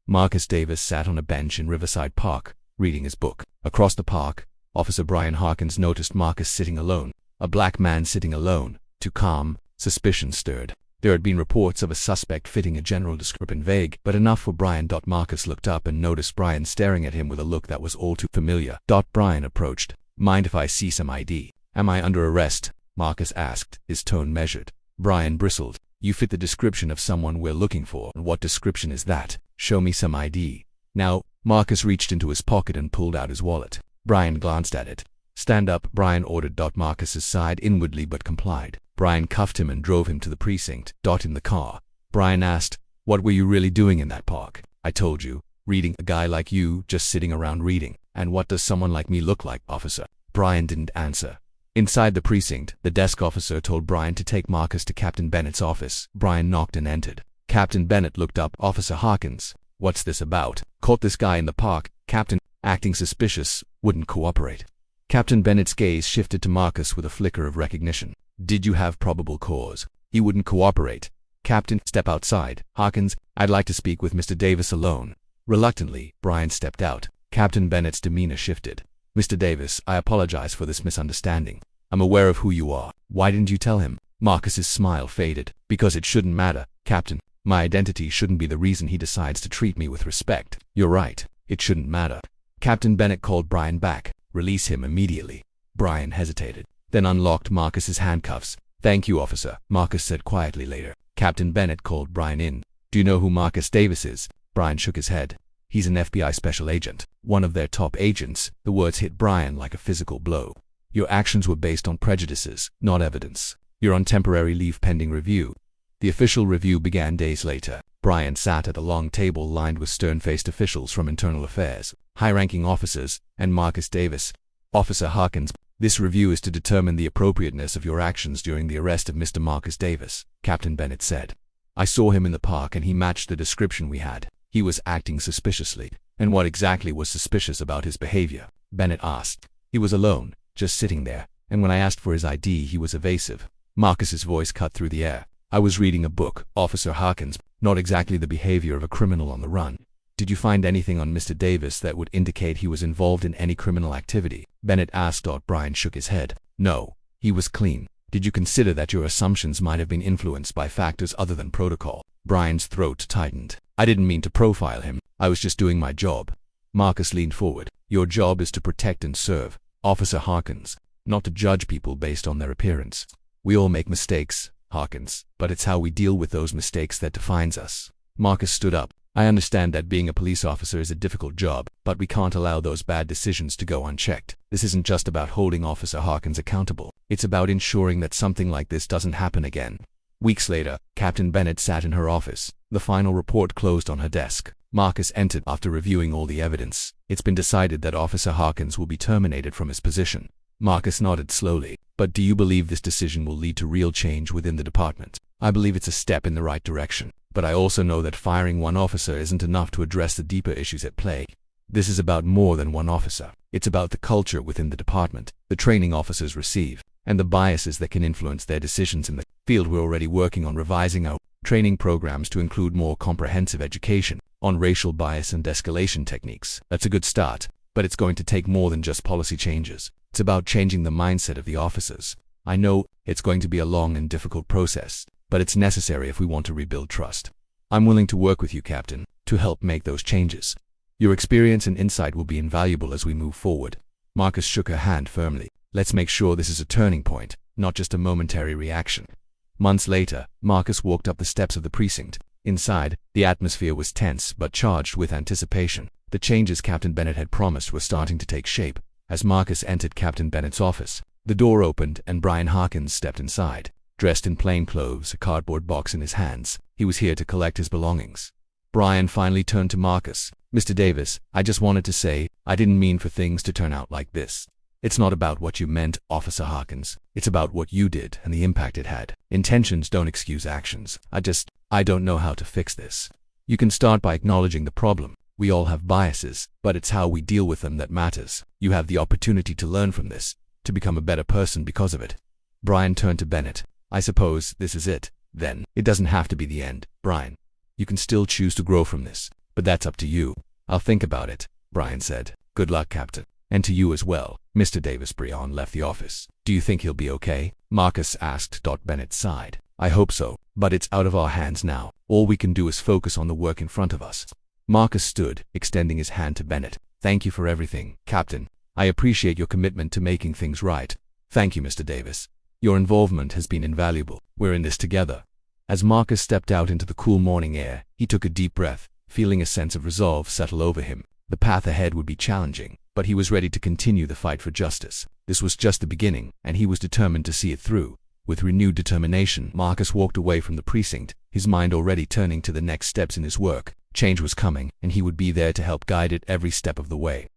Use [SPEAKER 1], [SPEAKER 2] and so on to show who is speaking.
[SPEAKER 1] Marcus Davis sat on a bench in Riverside Park, reading his book. Across the park, Officer Brian Harkins noticed Marcus sitting alone. A black man sitting alone. Too calm. Suspicion stirred. There had been reports of a suspect fitting a general description vague, but enough for Brian. Marcus looked up and noticed Brian staring at him with a look that was all too familiar. Brian approached. Mind if I see some ID? Am I under arrest? Marcus asked, his tone measured. Brian bristled. You fit the description of someone we're looking for. What description is that? Show me some ID. Now, Marcus reached into his pocket and pulled out his wallet. Brian glanced at it. Stand up, Brian ordered. Marcus sighed inwardly but complied. Brian cuffed him and drove him to the precinct. In the car, Brian asked, what were you really doing in that park? I told you, reading. A guy like you just sitting around reading. And what does someone like me look like, officer? Brian didn't answer. Inside the precinct, the desk officer told Brian to take Marcus to Captain Bennett's office. Brian knocked and entered. Captain Bennett looked up. Officer Harkins, what's this about? Caught this guy in the park. Captain, acting suspicious, wouldn't cooperate. Captain Bennett's gaze shifted to Marcus with a flicker of recognition. Did you have probable cause? He wouldn't cooperate. Captain, step outside. Harkins, I'd like to speak with Mr. Davis alone. Reluctantly, Brian stepped out. Captain Bennett's demeanor shifted. Mr. Davis, I apologize for this misunderstanding. I'm aware of who you are. Why didn't you tell him? Marcus's smile faded. Because it shouldn't matter, Captain. My identity shouldn't be the reason he decides to treat me with respect. You're right. It shouldn't matter. Captain Bennett called Brian back. Release him immediately. Brian hesitated, then unlocked Marcus's handcuffs. Thank you, officer, Marcus said quietly later. Captain Bennett called Brian in. Do you know who Marcus Davis is? Brian shook his head. He's an FBI special agent, one of their top agents. The words hit Brian like a physical blow. Your actions were based on prejudices, not evidence. You're on temporary leave pending review. The official review began days later. Brian sat at a long table lined with stern-faced officials from Internal Affairs, high-ranking officers, and Marcus Davis. Officer Harkins, this review is to determine the appropriateness of your actions during the arrest of Mr. Marcus Davis, Captain Bennett said. I saw him in the park and he matched the description we had. He was acting suspiciously. And what exactly was suspicious about his behavior? Bennett asked. He was alone, just sitting there, and when I asked for his ID he was evasive. Marcus's voice cut through the air. I was reading a book, Officer Harkins, not exactly the behavior of a criminal on the run. Did you find anything on Mr. Davis that would indicate he was involved in any criminal activity? Bennett asked. Brian shook his head. No, he was clean. Did you consider that your assumptions might have been influenced by factors other than protocol? Brian's throat tightened. I didn't mean to profile him. I was just doing my job. Marcus leaned forward. Your job is to protect and serve, Officer Harkins, not to judge people based on their appearance. We all make mistakes, Harkins, but it's how we deal with those mistakes that defines us. Marcus stood up. I understand that being a police officer is a difficult job, but we can't allow those bad decisions to go unchecked. This isn't just about holding Officer Harkins accountable. It's about ensuring that something like this doesn't happen again. Weeks later, Captain Bennett sat in her office. The final report closed on her desk. Marcus entered after reviewing all the evidence. It's been decided that Officer Harkins will be terminated from his position. Marcus nodded slowly. But do you believe this decision will lead to real change within the department? I believe it's a step in the right direction. But I also know that firing one officer isn't enough to address the deeper issues at play. This is about more than one officer. It's about the culture within the department, the training officers receive, and the biases that can influence their decisions in the field. We're already working on revising our training programs to include more comprehensive education on racial bias and de-escalation techniques. That's a good start, but it's going to take more than just policy changes. It's about changing the mindset of the officers. I know it's going to be a long and difficult process, but it's necessary if we want to rebuild trust. I'm willing to work with you, Captain, to help make those changes. Your experience and insight will be invaluable as we move forward. Marcus shook her hand firmly. Let's make sure this is a turning point, not just a momentary reaction. Months later, Marcus walked up the steps of the precinct. Inside, the atmosphere was tense but charged with anticipation. The changes Captain Bennett had promised were starting to take shape. As Marcus entered Captain Bennett's office, the door opened and Brian Harkins stepped inside. Dressed in plain clothes, a cardboard box in his hands, he was here to collect his belongings. Brian finally turned to Marcus. Mr. Davis, I just wanted to say, I didn't mean for things to turn out like this. It's not about what you meant, Officer Harkins. It's about what you did and the impact it had. Intentions don't excuse actions. I don't know how to fix this. You can start by acknowledging the problem. We all have biases, but it's how we deal with them that matters. You have the opportunity to learn from this, to become a better person because of it. Brian turned to Bennett. I suppose this is it, then. It doesn't have to be the end, Brian. You can still choose to grow from this. but that's up to you. I'll think about it, Brian said. Good luck, Captain. And to you as well. Mr. Davis. Brian left the office. Do you think he'll be okay? Marcus asked. Bennett sighed. I hope so, but it's out of our hands now. All we can do is focus on the work in front of us. Marcus stood, extending his hand to Bennett. Thank you for everything, Captain. I appreciate your commitment to making things right. Thank you, Mr. Davis. Your involvement has been invaluable. We're in this together. As Marcus stepped out into the cool morning air, he took a deep breath, feeling a sense of resolve settle over him. The path ahead would be challenging, but he was ready to continue the fight for justice. This was just the beginning, and he was determined to see it through. With renewed determination, Marcus walked away from the precinct, his mind already turning to the next steps in his work. Change was coming, and he would be there to help guide it every step of the way.